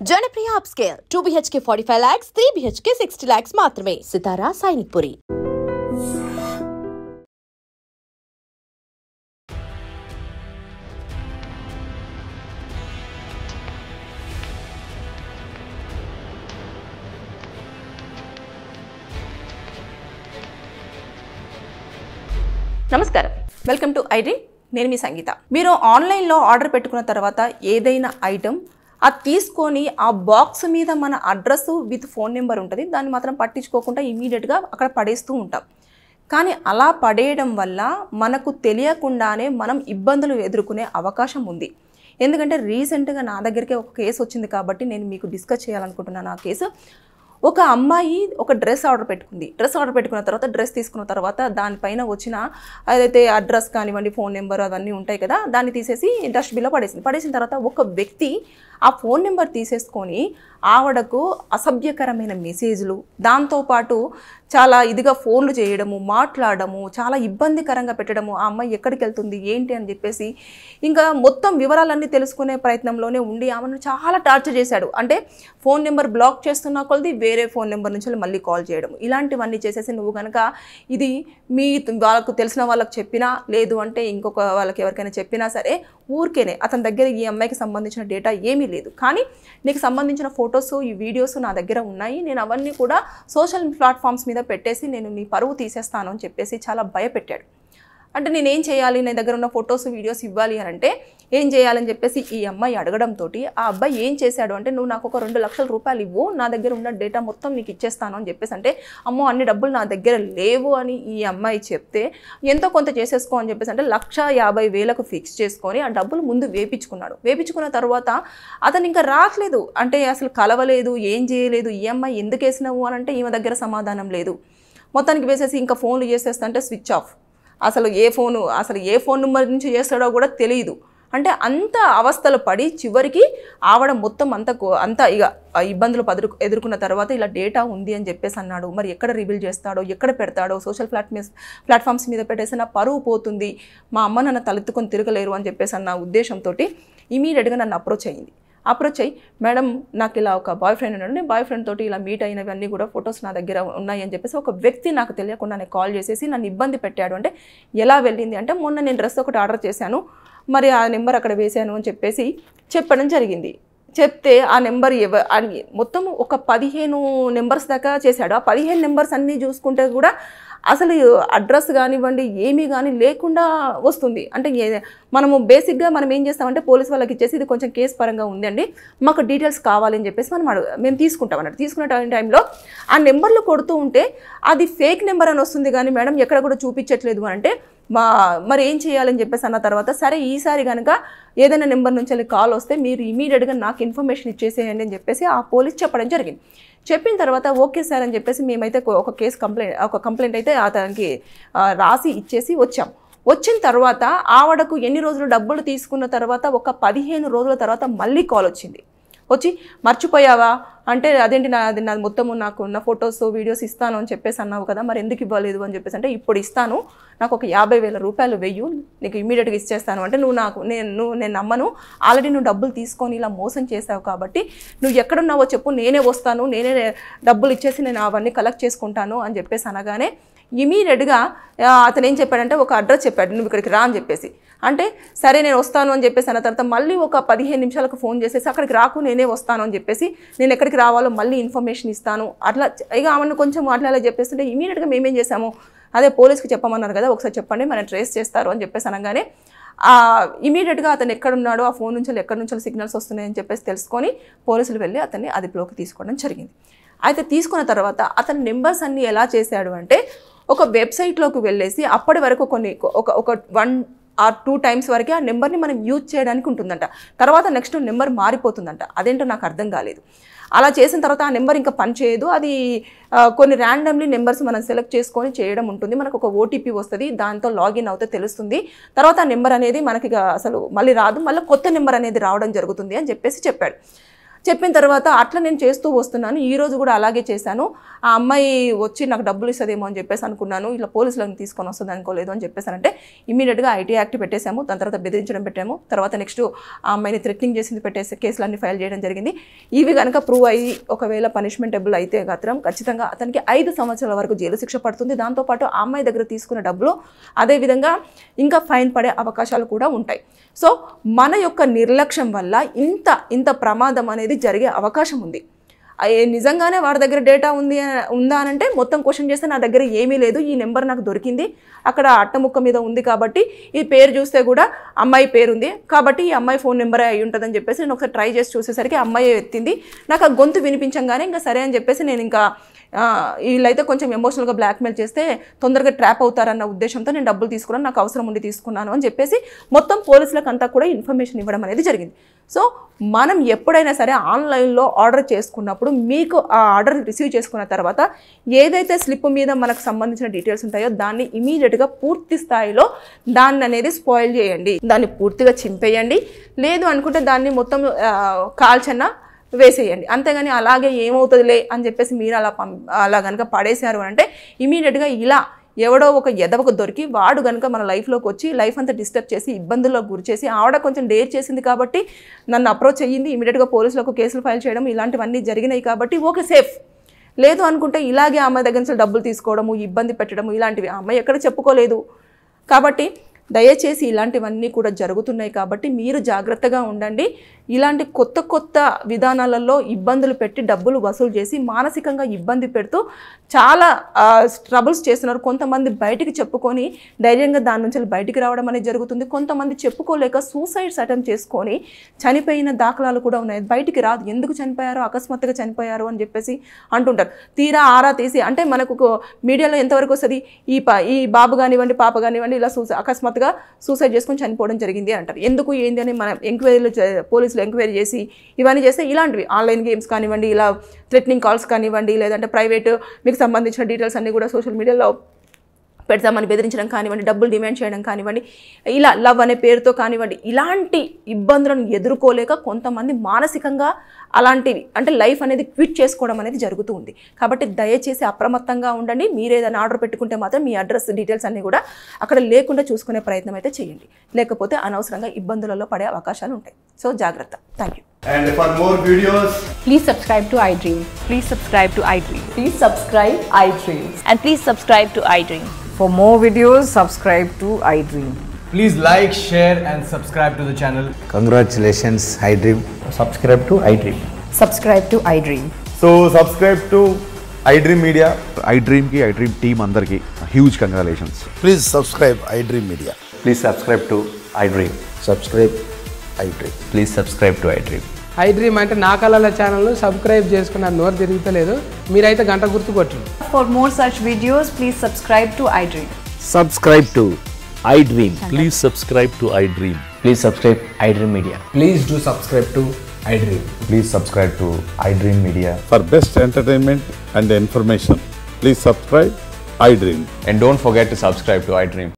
Janapriya upscale 2 BHK 45 lakhs, 3 BHK 60 lakhs మాత్రమే. సితారా సైనిక్పురి. నమస్కారం, welcome to iDream. నేను మీ సంగీత. మీరు ఆన్లైన్లో ఆర్డర్ పెట్టుకున్న తర్వాత ఏదైనా ఐటమ్ అది తీసుకొని ఆ బాక్స్ మీద మన అడ్రస్ విత్ ఫోన్ నెంబర్ ఉంటుంది, దాన్ని మాత్రం పట్టించుకోకుండా ఇమీడియట్గా అక్కడ పడేస్తూ ఉంటాం. కానీ అలా పడేయడం వల్ల మనకు తెలియకుండానే మనం ఇబ్బందులు ఎదుర్కొనే అవకాశం ఉంది. ఎందుకంటే రీసెంట్గా నా దగ్గరికి ఒక కేసు వచ్చింది కాబట్టి నేను మీకు డిస్కస్ చేయాలనుకుంటున్నాను. ఆ కేసు, ఒక అమ్మాయి ఒక డ్రెస్ ఆర్డర్ పెట్టుకుంది. డ్రెస్ ఆర్డర్ పెట్టుకున్న తర్వాత డ్రెస్ తీసుకున్న తర్వాత దానిపైన వచ్చిన అదైతే అడ్రస్ కానివ్వండి, ఫోన్ నెంబర్ అవన్నీ ఉంటాయి కదా, దాన్ని తీసేసి డస్ట్బిన్లో పడేసిన తర్వాత ఒక వ్యక్తి ఆ ఫోన్ నెంబర్ తీసేసుకొని ఆవిడకు అసభ్యకరమైన మెసేజ్లు, దాంతోపాటు చాలా ఇదిగా ఫోన్లు చేయడము, మాట్లాడము, చాలా ఇబ్బందికరంగా పెట్టడము, ఆ అమ్మాయి ఎక్కడికి వెళ్తుంది ఏంటి అని చెప్పేసి ఇంకా మొత్తం వివరాలన్నీ తెలుసుకునే ప్రయత్నంలోనే ఉండి ఆమెను చాలా టార్చర్ చేశాడు. అంటే ఫోన్ నెంబర్ బ్లాక్ చేస్తున్న కొలది వేరే ఫోన్ నెంబర్ నుంచి మళ్ళీ కాల్ చేయడం, ఇలాంటివన్నీ చేసేసి నువ్వు కనుక ఇది మీ వాళ్ళకు తెలిసిన వాళ్ళకి చెప్పినా, లేదు అంటే ఇంకొక వాళ్ళకి ఎవరికైనా చెప్పినా సరే ఊరికేనే అతని దగ్గర ఈ అమ్మాయికి సంబంధించిన డేటా ఏమీ లేదు, కానీ నీకు సంబంధించిన ఫోటోస్, ఈ వీడియోస్ నా దగ్గర ఉన్నాయి, నేను అవన్నీ కూడా సోషల్ ప్లాట్ఫామ్స్ మీద పెట్టేసి నేను నీ పరువు తీసేస్తాను అని చెప్పేసి చాలా భయపెట్టాడు. అంటే నేనేం చేయాలి, నా దగ్గర ఉన్న ఫొటోస్ వీడియోస్ ఇవ్వాలి అని అంటే ఏం చేయాలని చెప్పేసి ఈ అమ్మాయి అడగడంతో ఆ అబ్బాయి ఏం చేశాడు అంటే, నువ్వు నాకు ఒక 2 లక్షల రూపాయలు ఇవ్వు, నా దగ్గర ఉన్న డేటా మొత్తం నీకు ఇచ్చేస్తాను అని చెప్పేసి అంటే, అమ్మో అన్ని డబ్బులు నా దగ్గర లేవు అని ఈ అమ్మాయి చెప్తే, ఎంతో కొంత చేసేసుకో అని చెప్పేసి అంటే 1,50,000కు ఫిక్స్ చేసుకొని ఆ డబ్బులు ముందు వేపించుకున్నాడు. వేపించుకున్న తర్వాత అతను ఇంకా రావట్లేదు, అంటే అసలు కలవలేదు, ఏం చేయలేదు. ఈ అమ్మాయి ఎందుకు వేసినావు అని అంటే ఈమె దగ్గర సమాధానం లేదు. మొత్తానికి వేసేసి ఇంకా ఫోన్లు చేసేస్తా అంటే స్విచ్ ఆఫ్. అసలు ఏ ఫోన్ నెంబర్ నుంచి చేస్తాడో కూడా తెలియదు. అంటే అంత అవస్థలు పడి చివరికి ఆవిడ మొత్తం అంతా ఇక ఇబ్బందులు ఎదుర్కొన్న తర్వాత ఇలా డేటా ఉంది అని చెప్పేసి అన్నాడు. మరి ఎక్కడ రివీల్ చేస్తాడో, ఎక్కడ పెడతాడో, సోషల్ ప్లాట్ఫామ్స్ మీద పెట్టేసి నా పరువు పోతుంది, మా అమ్మ నన్ను తలెత్తుకొని తిరగలేరు అని చెప్పేసి అన్న ఉద్దేశంతో ఇమీడియట్గా నన్ను అప్రోచ్ అయ్యి, మేడం నాకు ఇలా ఒక బాయ్ ఫ్రెండ్ ఉన్నాడు, నేను బాయ్ ఫ్రెండ్ తోటి ఇలా మీట్ అయినవన్నీ కూడా ఫొటోస్ నా దగ్గర ఉన్నాయి అని చెప్పేసి ఒక వ్యక్తి నాకు తెలియకుండానే కాల్ చేసేసి నన్ను ఇబ్బంది పెట్టాడు. అంటే ఎలా వెళ్ళింది అంటే, మొన్న నేను డ్రెస్ ఒకటి ఆర్డర్ చేశాను, మరి ఆ నెంబర్ అక్కడ వేశాను అని చెప్పేసి చెప్పడం జరిగింది. చెప్తే ఆ నెంబర్ మొత్తం ఒక 15 నెంబర్స్ దాకా చేశాడు. ఆ 15 నెంబర్స్ అన్నీ చూసుకుంటే కూడా అసలు అడ్రస్ కానివ్వండి ఏమీ కానీ లేకుండా వస్తుంది. అంటే మనము బేసిక్గా మనం ఏం చేస్తామంటే పోలీస్ వాళ్ళకి ఇచ్చేసి ఇది కొంచెం కేసు పరంగా ఉందండి, మాకు డీటెయిల్స్ కావాలని చెప్పేసి మేము తీసుకుంటాం అన్నట్టు. తీసుకునే టైంలో ఆ నెంబర్లు కొడుతూ ఉంటే అది ఫేక్ నెంబర్ అని వస్తుంది, కానీ మేడం ఎక్కడ కూడా చూపించట్లేదు అని అంటే మరి ఏం చేయాలని చెప్పేసి అన్న తర్వాత, సరే ఈసారి కనుక ఏదైనా నెంబర్ నుంచి వెళ్ళి కాల్ వస్తే మీరు ఇమీడియట్గా నాకు ఇన్ఫర్మేషన్ ఇచ్చేసేయండి అని చెప్పేసి ఆ పోలీస్ చెప్పడం జరిగింది. చెప్పిన తర్వాత ఓకే సార్ అని చెప్పేసి మేమైతే ఒక కంప్లైంట్ అయితే అతనికి రాసి ఇచ్చేసి వచ్చిన తర్వాత ఆవిడకు ఎన్ని రోజులు డబ్బులు తీసుకున్న తర్వాత ఒక 15 రోజుల తర్వాత మళ్ళీ కాల్ వచ్చి మర్చిపోయావా అంటే, అదేంటి నాది మొత్తము నాకు ఉన్న ఫొటోస్ వీడియోస్ ఇస్తాను అని చెప్పేసి అన్నావు కదా, మరి ఎందుకు ఇవ్వలేదు అని చెప్పేసి అంటే, ఇప్పుడు ఇస్తాను, నాకు ఒక 50,000 రూపాయలు వెయ్యు, నీకు ఇమీడియట్గా ఇచ్చేస్తాను అంటే, నేను నమ్మను, ఆల్రెడీ నువ్వు డబ్బులు తీసుకొని ఇలా మోసం చేసావు కాబట్టి నువ్వు ఎక్కడున్నావో చెప్పు, నేనే వస్తాను, నేనే డబ్బులు ఇచ్చేసి నేను అవన్నీ కలెక్ట్ చేసుకుంటాను అని చెప్పేసి అనగానే ఇమీడియట్గా అతను ఏం చెప్పాడంటే ఒక అడ్రస్ చెప్పాడు, నువ్వు ఇక్కడికి రా అని చెప్పేసి అంటే, సరే నేను వస్తాను అని చెప్పేసి అన్న తర్వాత మళ్ళీ ఒక 15 నిమిషాలకు ఫోన్ చేసేసి అక్కడికి రాకు, నేనే వస్తాను అని చెప్పేసి, నేను ఎక్కడికి రావాలో మళ్ళీ ఇన్ఫర్మేషన్ ఇస్తాను అట్లా ఇక ఆమెను కొంచెం అట్లా చెప్పేస్తుంటే ఇమీడియట్గా మేమేం చేసాము, అదే పోలీస్కి చెప్పమన్నారు కదా, ఒకసారి చెప్పండి మనం ట్రేస్ చేస్తారు అని చెప్పేసి అనగానే ఇమీడియట్గా అతను ఎక్కడున్నాడో ఆ ఫోన్ నుంచి ఎక్కడి నుంచి సిగ్నల్స్ వస్తున్నాయని చెప్పేసి తెలుసుకొని పోలీసులు వెళ్ళి అతన్ని అదుపులోకి తీసుకోవడం జరిగింది. అయితే తీసుకున్న తర్వాత అతని నెంబర్స్ అన్నీ ఎలా చేశాడు అంటే, ఒక వెబ్సైట్లోకి వెళ్ళేసి అప్పటి వరకు ఒక 1 or 2 టైమ్స్ వరకే ఆ నెంబర్ని మనం యూజ్ చేయడానికి ఉంటుందంట, తర్వాత నెక్స్ట్ నెంబర్ మారిపోతుందంట. అదేంటో నాకు అర్థం కాలేదు. అలా చేసిన తర్వాత ఆ నెంబర్ ఇంకా పనిచేయదు, అది కొన్ని ర్యాండమ్లీ నెంబర్స్ మనం సెలెక్ట్ చేసుకొని చేయడం ఉంటుంది, మనకు ఒక ఓటీపీ వస్తుంది, దాంతో లాగిన్ అవుతే తెలుస్తుంది, తర్వాత ఆ నెంబర్ అనేది మనకి అసలు మళ్ళీ రాదు, మళ్ళీ కొత్త నెంబర్ అనేది రావడం జరుగుతుంది అని చెప్పేసి చెప్పాడు. చెప్పిన తర్వాత అట్లా నేను చేస్తూ వస్తున్నాను. ఈ రోజు కూడా అలాగే చేశాను. ఆ అమ్మాయి వచ్చి నాకు డబ్బులు ఇస్తుందేమో అని చెప్పేసి అనుకున్నాను, ఇట్లా పోలీసులను తీసుకొని వస్తుంది అనుకోలేదు అని చెప్పేసానంటే ఇమీడియట్గా ఐటీ యాక్ట్ పెట్టేశాము. దాని తర్వాత బెదిరించడం పెట్టాము. తర్వాత నెక్స్ట్ ఆ అమ్మాయిని థ్రెటనింగ్ చేసింది పెట్టేసి కేసులన్నీ ఫైల్ చేయడం జరిగింది. ఇవి కనుక ప్రూవ్ అయ్యి ఒకవేళ పనిష్మెంటబుల్ అయితే మాత్రం ఖచ్చితంగా అతనికి 5 సంవత్సరాల వరకు జైలు శిక్ష పడుతుంది. దాంతోపాటు ఆ అమ్మాయి దగ్గర తీసుకున్న డబ్బులు అదేవిధంగా ఇంకా ఫైన్ పడే అవకాశాలు కూడా ఉంటాయి. సో మన యొక్క నిర్లక్ష్యం వల్ల ఇంత ప్రమాదం అనేది జరిగే అవకాశం ఉంది. నిజంగానే వాడి దగ్గర డేటా ఉందా అని అంటే మొత్తం క్వశ్చన్ చేస్తే నా దగ్గర ఏమీ లేదు, ఈ నెంబర్ నాకు దొరికింది, అక్కడ అట్టముక్క మీద ఉంది కాబట్టి ఈ పేరు చూస్తే కూడా అమ్మాయి పేరు ఉంది కాబట్టి ఈ అమ్మాయి ఫోన్ నెంబరే అయి ఉంటుందని చెప్పేసి నేను ఒకసారి ట్రై చేసి చూసేసరికి అమ్మాయి ఎత్తింది. నాకు ఆ గొంతు వినిపించంగానే ఇంకా సరే అని చెప్పేసి నేను ఇంకా వీళ్ళైతే కొంచెం ఎమోషనల్గా బ్లాక్మెయిల్ చేస్తే తొందరగా ట్రాప్ అవుతారన్న ఉద్దేశంతో నేను డబ్బులు తీసుకున్నాను, నాకు అవసరం ఉండి తీసుకున్నాను అని చెప్పేసి మొత్తం పోలీసులకు అంతా కూడా ఇన్ఫర్మేషన్ ఇవ్వడం అనేది జరిగింది. సో మనం ఎప్పుడైనా సరే ఆన్లైన్లో ఆర్డర్ చేసుకున్నప్పుడు మీకు ఆ ఆర్డర్ రిసీవ్ చేసుకున్న తర్వాత ఏదైతే స్లిప్ మీద మనకు సంబంధించిన డీటెయిల్స్ ఉంటాయో దాన్ని ఇమీడియట్గా పూర్తి స్థాయిలో దాన్ని అనేది స్పాయిల్ చేయండి, దాన్ని పూర్తిగా చింపేయండి. లేదు అనుకుంటే దాన్ని మొత్తం కాల్చన్నా వేసేయండి. అంతేగాని అలాగే ఏమవుతుందిలే అని చెప్పేసి మీరు అలా కనుక పడేశారు అంటే ఇమీడియట్గా ఇలా ఎవడో ఒక ఎదవకు దొరికి వాడు కనుక మన లైఫ్లోకి వచ్చి లైఫ్ అంతా డిస్టర్బ్ చేసి ఇబ్బందుల్లోకి గురి చేసి ఆవిడ కొంచెం డేర్ చేసింది కాబట్టి నన్ను అప్రోచ్ అయ్యింది, ఇమీడియట్గా పోలీసులకు కేసులు ఫైల్ చేయడం ఇలాంటివన్నీ జరిగినాయి కాబట్టి ఓకే సేఫ్. లేదు అనుకుంటే ఇలాగే అమ్మాయి దగ్గర నుంచి డబ్బులు తీసుకోవడము, ఇబ్బంది పెట్టడము ఇలాంటివి అమ్మాయి ఎక్కడ చెప్పుకోలేదు. కాబట్టి దయచేసి ఇలాంటివన్నీ కూడా జరుగుతున్నాయి కాబట్టి మీరు జాగ్రత్తగా ఉండండి. ఇలాంటి కొత్త విధానాలలో ఇబ్బందులు పెట్టి డబ్బులు వసూలు చేసి మానసికంగా ఇబ్బంది పెడుతూ చాలా ట్రబుల్స్ చేస్తున్నారు. కొంతమంది బయటికి చెప్పుకొని ధైర్యంగా దాని నుంచి బయటికి రావడం అనేది జరుగుతుంది. కొంతమంది చెప్పుకోలేక సూసైడ్స్ అటెంప్ట్ చేసుకొని చనిపోయిన దాఖలాలు కూడా ఉన్నాయి. బయటికి రాదు, ఎందుకు చనిపోయారో అకస్మాత్తుగా చనిపోయారు అని చెప్పేసి అంటుంటారు. తీరా ఆరా తీసి అంటే మనకు మీడియాలో ఎంతవరకు వస్తుంది, ఈ బాబు కానివ్వండి పాప కానివ్వండి ఇలా అకస్మాత్తుగా సూసైడ్ చేసుకొని చనిపోవడం జరిగింది అంటారు. ఎందుకు ఏంది అని మనం ఎంక్వైరీలు పోలీసులు ఎంక్వైరీ చేసి ఇవన్నీ చేస్తే ఇలాంటివి ఆన్లైన్ గేమ్స్ కానివ్వండి, ఇలా థ్రెటనింగ్ కాల్స్ కానివ్వండి, లేదంటే ప్రైవేట్ మీకు సంబంధించిన డీటెయిల్స్ అన్నీ కూడా సోషల్ మీడియాలో పెడతామని బెదిరించడం కానివ్వండి, డబ్బులు డిమాండ్ చేయడం కానివ్వండి, ఇలా లవ్ అనే పేరుతో కానివ్వండి, ఇలాంటి ఇబ్బందులను ఎదుర్కోలేక కొంతమంది మానసికంగా అలాంటివి అంటే లైఫ్ అనేది క్విట్ చేసుకోవడం అనేది జరుగుతూ ఉంది. కాబట్టి దయచేసి అప్రమత్తంగా ఉండండి. మీరు ఏదైనా ఆర్డర్ పెట్టుకుంటే మాత్రం మీ అడ్రస్ డీటెయిల్స్ అన్నీ కూడా అక్కడ లేకుండా చూసుకునే ప్రయత్నం అయితే చేయండి, లేకపోతే అనవసరంగా ఇబ్బందులలో పడే అవకాశాలు ఉంటాయి. సో జాగ్రత్త. Thank you. And for more videos, Please subscribe to iDream. Please subscribe to iDream. Please subscribe iDream. And please subscribe to iDream. For more videos, subscribe to iDream. please like, share and subscribe to the channel. Congratulations, iDream. Subscribe to iDream. Subscribe to iDream. So subscribe to iDream Media. iDream ki iDream team andarki huge congratulations. Please subscribe iDream Media. Please subscribe to iDream. Subscribe iDream. Please subscribe to iDream. iDream అంటే నా కళల ఛానల్ను subscribe చేసుకున్నారు, నోరు తిరుగుతలేదు, మీరైతే గంట గుర్తు కొట్టండి. For more such videos, please subscribe to iDream. Subscribe to iDream. Please subscribe to iDream. Please subscribe iDream Media. Please do subscribe to iDream. Please subscribe to iDream Media. For best entertainment and information, please subscribe iDream. And don't forget to subscribe to iDream.